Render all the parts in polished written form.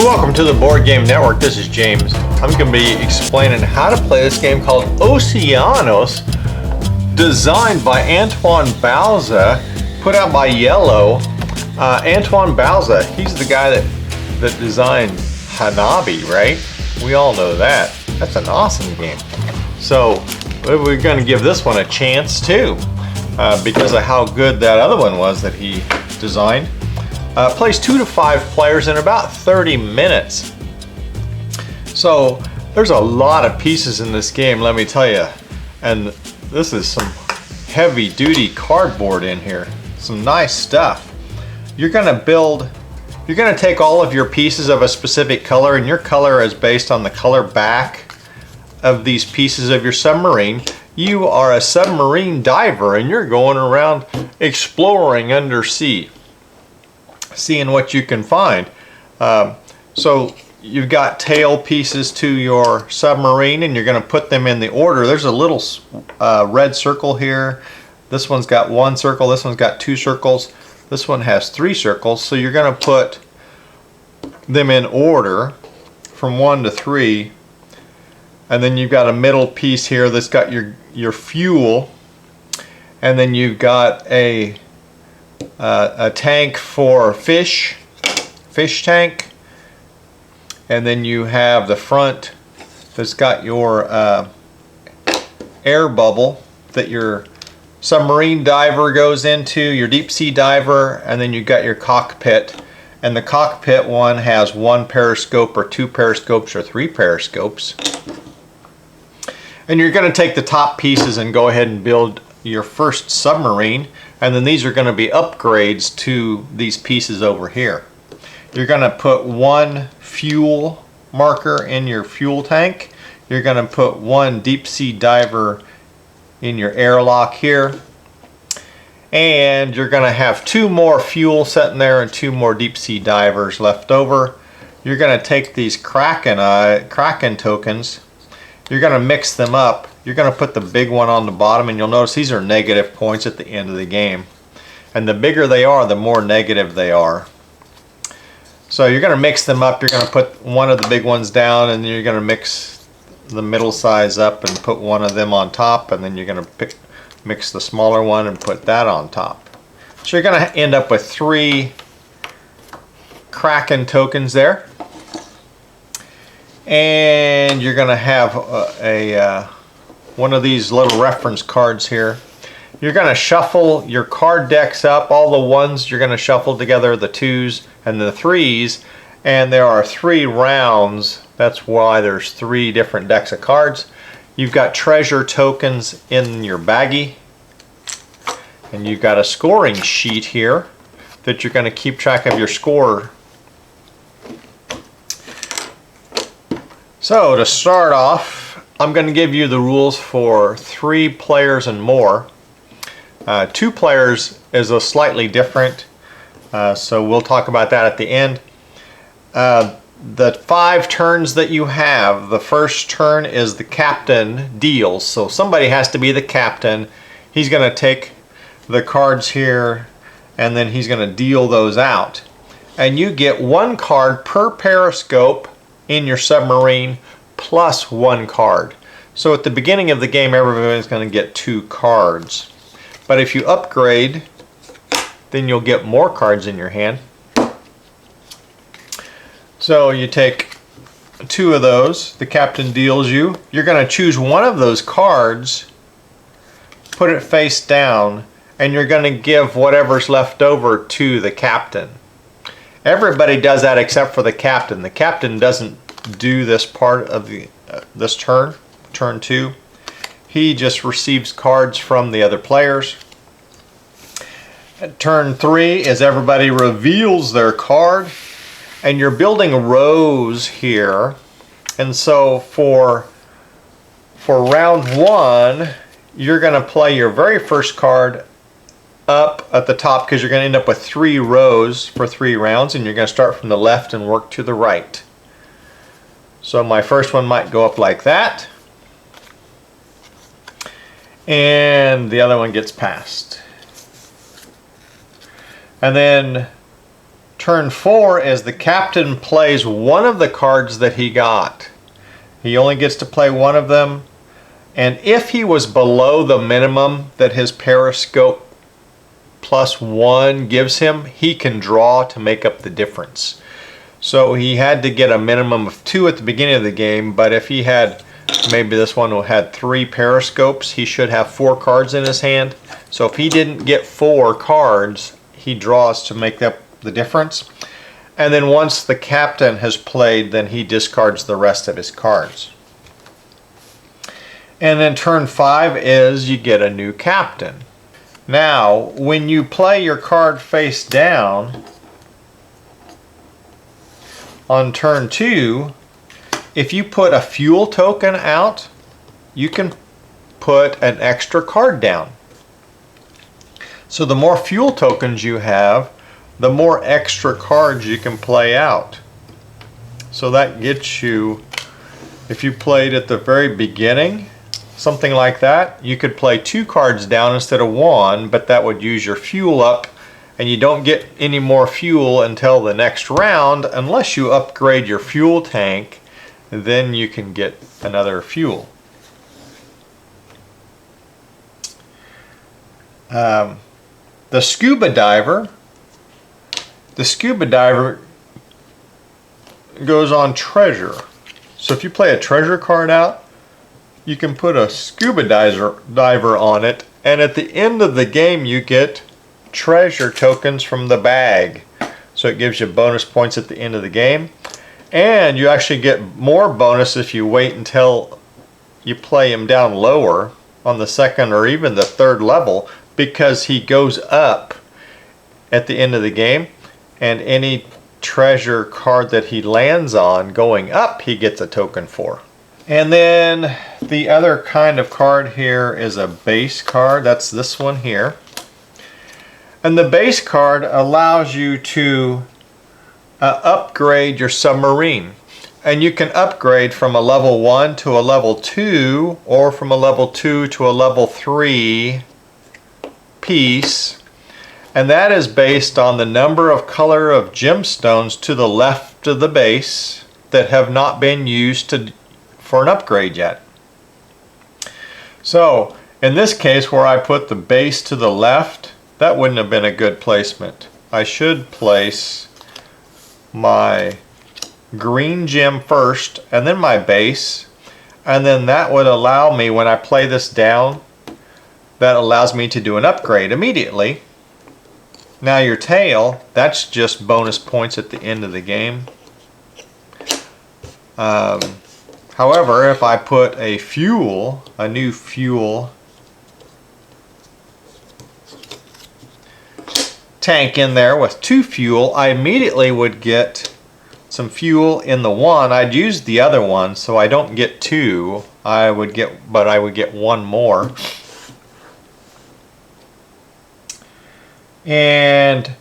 Welcome to the Board Game Network. This is James. I'm going to be explaining how to play this game called Oceanos, designed by Antoine Bauza, put out by Yellow. Antoine Bauza, he's the guy that designed Hanabi, right? We all know that. That's an awesome game. So we're going to give this one a chance too, because of how good that other one was that he designed. Plays 2 to 5 players in about 30 minutes. So there's a lot of pieces in this game, let me tell you. And this is some heavy duty cardboard in here. Some nice stuff. You're gonna take all of your pieces of a specific color, and your color is based on the color back of these pieces of your submarine. You are a submarine diver and you're going around exploring undersea, seeing what you can find. So you've got tail pieces to your submarine and you're going to put them in the order. There's a little red circle here. This one's got 1 circle, this one's got 2 circles, this one has 3 circles. So you're going to put them in order from 1 to 3. And then you've got a middle piece here that's got your fuel, and then you've got a tank for fish tank, and then you have the front that's got your air bubble that your submarine diver goes into, your deep sea diver, and then you've got your cockpit. And the cockpit one has 1 periscope or 2 periscopes or 3 periscopes. And you're going to take the top pieces and go ahead and build your first submarine, and then these are going to be upgrades to these pieces over here. You're going to put 1 fuel marker in your fuel tank. You're going to put 1 deep sea diver in your airlock here, and you're going to have 2 more fuel sitting there and 2 more deep sea divers left over. You're going to take these Kraken tokens. You're going to mix them up. You're going to put the big one on the bottom, and you'll notice these are negative points at the end of the game. And the bigger they are, the more negative they are. So you're going to mix them up. You're going to put one of the big ones down, and then you're going to mix the middle size up and put one of them on top, and then you're going to mix the smaller one and put that on top. So you're going to end up with 3 Kraken tokens there. And you're going to have one of these little reference cards here. You're going to shuffle your card decks up. All the 1s you're going to shuffle together, the 2s and the 3s, and there are 3 rounds. That's why there's 3 different decks of cards. You've got treasure tokens in your baggie, and you've got a scoring sheet here that you're going to keep track of your score. So to start off, I'm going to give you the rules for 3 players and more. 2 players is a slightly different, so we'll talk about that at the end. The 5 turns that you have, the first turn is the captain deals. So somebody has to be the captain. He's going to take the cards here and then he's going to deal those out. And you get 1 card per periscope in your submarine plus 1 card. So at the beginning of the game, everybody's going to get 2 cards. But if you upgrade, then you'll get more cards in your hand. So you take 2 of those, the captain deals you. You're going to choose one of those cards, put it face down, and you're going to give whatever's left over to the captain. Everybody does that except for the captain. The captain doesn't do this part of this turn 2. He just receives cards from the other players. At turn 3 is everybody reveals their card, and you're building rows here. And so for round 1, you're going to play your very first card up at the top, because you're going to end up with 3 rows for 3 rounds, and you're going to start from the left and work to the right. So my first one might go up like that, and the other one gets passed. And then Turn 4 is the captain plays one of the cards that he got. He only gets to play one of them. And if he was below the minimum that his periscope +1 gives him, he can draw to make up the difference. So he had to get a minimum of 2 at the beginning of the game, but if he had, maybe this one had 3 periscopes, he should have 4 cards in his hand. So if he didn't get 4 cards, he draws to make up the difference. And then once the captain has played, then he discards the rest of his cards. And then turn 5 is you get a new captain. Now, when you play your card face down, on turn 2, if you put a fuel token out, you can put an extra card down. So the more fuel tokens you have, the more extra cards you can play out. So that gets you, if you played at the very beginning, something like that, you could play 2 cards down instead of 1, but that would use your fuel up, and you don't get any more fuel until the next round unless you upgrade your fuel tank. Then you can get another fuel. The scuba diver goes on treasure. So if you play a treasure card out, you can put a scuba diver on it, and at the end of the game you get treasure tokens from the bag. So it gives you bonus points at the end of the game, and you actually get more bonus if you wait until you play him down lower on the 2nd or even the 3rd level, because he goes up at the end of the game, and any treasure card that he lands on going up, he gets a token for. And then the other kind of card here is a base card. That's this one here. And the base card allows you to upgrade your submarine. And you can upgrade from a level 1 to a level 2, or from a level 2 to a level 3 piece. And that is based on the number of color of gemstones to the left of the base that have not been used for an upgrade yet. So in this case, where I put the base to the left, that wouldn't have been a good placement. I should place my green gem first and then my base, and then that would allow me, when I play this down, that allows me to do an upgrade immediately. Now your tail, that's just bonus points at the end of the game. However, if I put a new fuel tank in there with 2 fuel, I immediately would get some fuel in the one. I'd use the other one, so I don't get 2. But I would get 1 more. And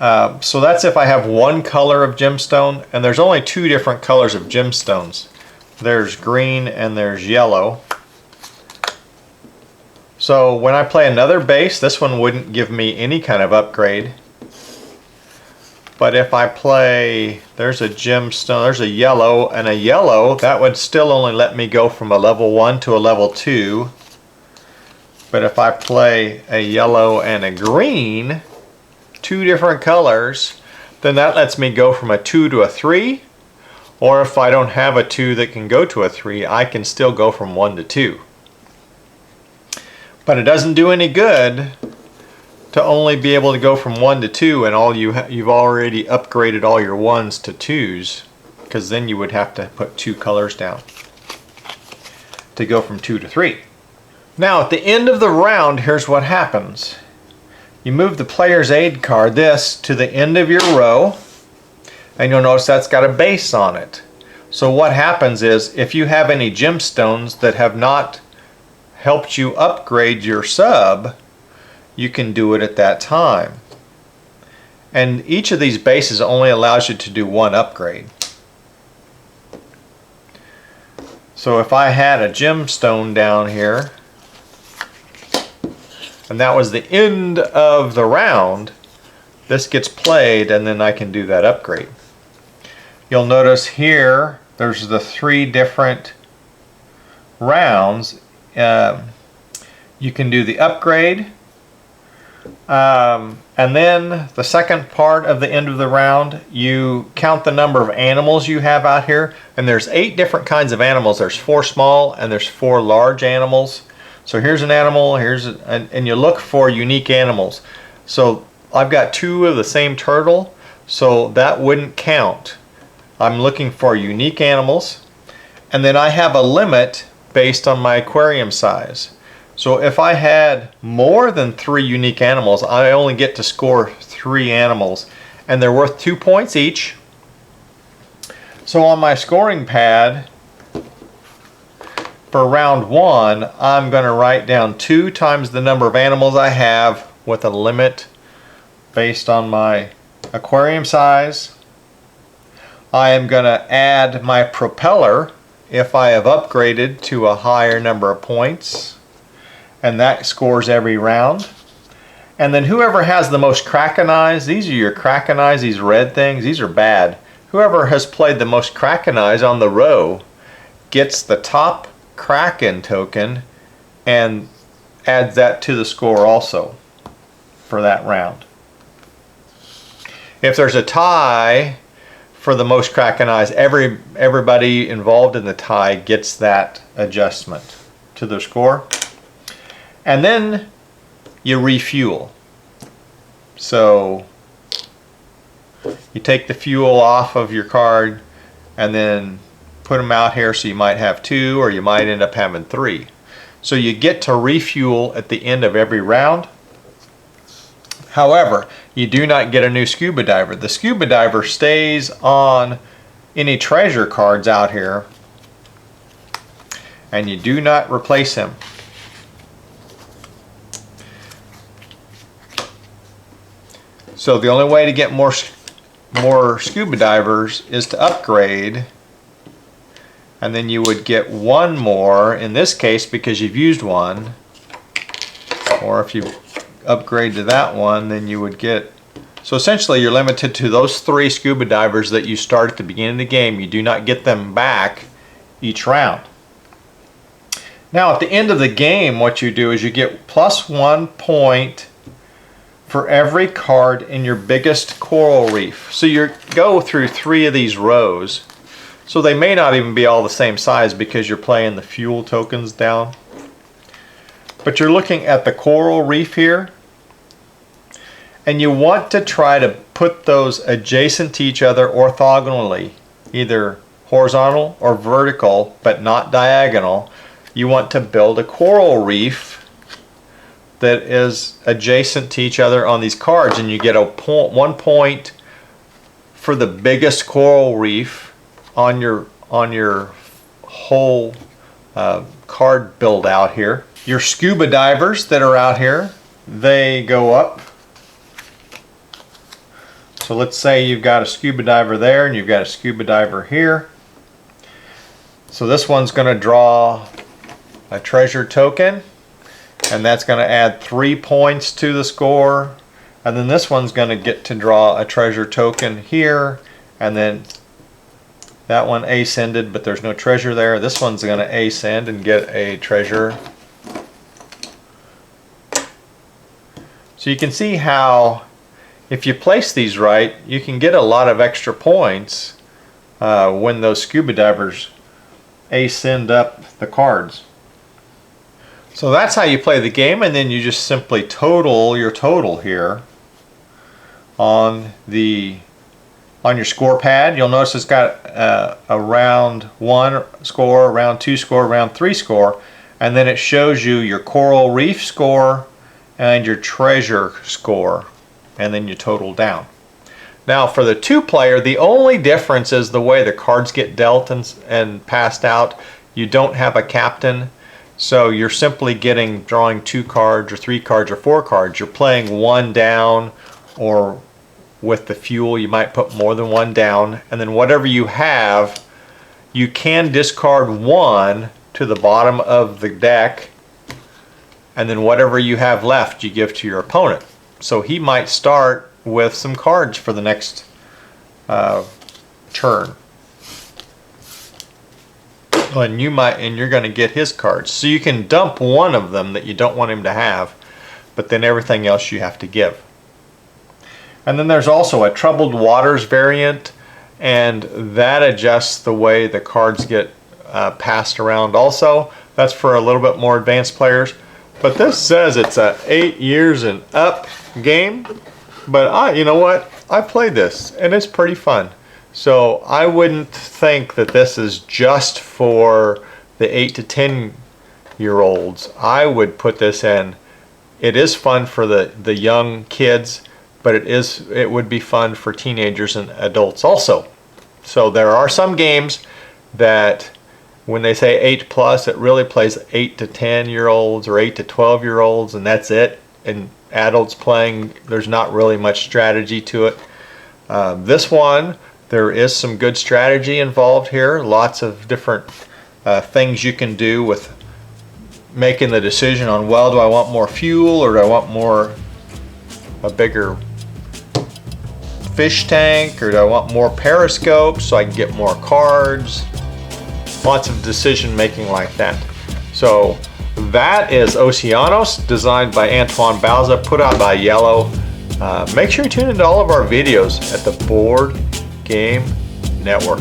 so that's if I have 1 color of gemstone, and there's only 2 different colors of gemstones. There's green and there's yellow. So when I play another base, this one wouldn't give me any kind of upgrade. But if I play, there's a gemstone, there's a yellow and a yellow, that would still only let me go from a level 1 to a level 2. But if I play a yellow and a green, 2 different colors, then that lets me go from a 2 to a 3. Or if I don't have a 2 that can go to a 3, I can still go from 1 to 2. But it doesn't do any good to only be able to go from 1 to 2 and you've already upgraded all your 1s to 2s, because then you would have to put 2 colors down to go from 2 to 3. Now at the end of the round, here's what happens. You move the player's aid card, this, to the end of your row, and you'll notice that's got a base on it. So what happens is, if you have any gemstones that have not helped you upgrade your sub, you can do it at that time. And each of these bases only allows you to do 1 upgrade. So if I had a gemstone down here, and that was the end of the round, this gets played, and then I can do that upgrade. You'll notice here there's the 3 different rounds. You can do the upgrade, and then the second part of the end of the round, you count the number of animals you have out here, and there's 8 different kinds of animals. There's 4 small and there's 4 large animals. So here's an animal, and you look for unique animals. So I've got 2 of the same turtle, so that wouldn't count. I'm looking for unique animals, and then I have a limit based on my aquarium size. So if I had more than 3 unique animals, I only get to score 3 animals, and they're worth 2 points each. So on my scoring pad for round 1, I'm going to write down 2 times the number of animals I have with a limit based on my aquarium size. I am going to add my propeller if I have upgraded to a higher number of points, and that scores every round. And then whoever has the most Kraken eyes, these are your Kraken eyes, these red things, these are bad. Whoever has played the most Kraken eyes on the row gets the top Kraken token and adds that to the score also for that round. If there's a tie for the most Kraken eyes, everybody involved in the tie gets that adjustment to their score. And then you refuel. So you take the fuel off of your card and then put them out here, so you might have 2 or you might end up having 3. So you get to refuel at the end of every round. However, you do not get a new scuba diver. The scuba diver stays on any treasure cards out here, and you do not replace him. So the only way to get more scuba divers is to upgrade, and then you would get 1 more in this case because you've used 1, or if you upgrade to that one, then you would get, so essentially you're limited to those 3 scuba divers that you start at the beginning of the game. You do not get them back each round. Now at the end of the game, what you do is you get +1 point for every card in your biggest coral reef. So you go through 3 of these rows, so they may not even be all the same size because you're playing the fuel tokens down. But you're looking at the coral reef here, and you want to try to put those adjacent to each other orthogonally, either horizontal or vertical, but not diagonal. You want to build a coral reef that is adjacent to each other on these cards, and you get 1 point for the biggest coral reef on your whole card build out here. Your scuba divers that are out here, they go up. So let's say you've got a scuba diver there and you've got a scuba diver here. So this one's going to draw a treasure token, and that's going to add 3 points to the score. And then this one's going to get to draw a treasure token here, and then that one ascended, but there's no treasure there. This one's going to ascend and get a treasure. So you can see how if you place these right, you can get a lot of extra points when those scuba divers ascend up the cards. So that's how you play the game, and then you just simply total your total here on your score pad. You'll notice it's got a round 1 score, round 2 score, round 3 score, and then it shows you your coral reef score and your treasure score, and then you total down. Now for the 2-player, the only difference is the way the cards get dealt and passed out. You don't have a captain, so you're simply drawing 2 cards or 3 cards or 4 cards. You're playing 1 down, or with the fuel you might put more than 1 down, and then whatever you have, you can discard 1 to the bottom of the deck, and then whatever you have left you give to your opponent. So he might start with some cards for the next turn. And you're going to get his cards. So you can dump one of them that you don't want him to have, but then everything else you have to give. And then there's also a Troubled Waters variant, and that adjusts the way the cards get passed around also. That's for a little bit more advanced players. But this says it's a 8 years and up game. But you know what? I played this and it's pretty fun. So I wouldn't think that this is just for the 8 to 10 year olds. I would put this in. It is fun for the young kids, but it would be fun for teenagers and adults also. So there are some games that when they say 8 plus, it really plays 8 to 10 year olds or 8 to 12 year olds, and that's it. And adults playing, there's not really much strategy to it. This one, there is some good strategy involved here. Lots of different things you can do with making the decision on, well, do I want more fuel or do I want a bigger fish tank, or do I want more periscopes so I can get more cards? Lots of decision making like that. So that is Oceanos, designed by Antoine Bauza, put out by Yellow. Make sure you tune into all of our videos at the Board Game Network.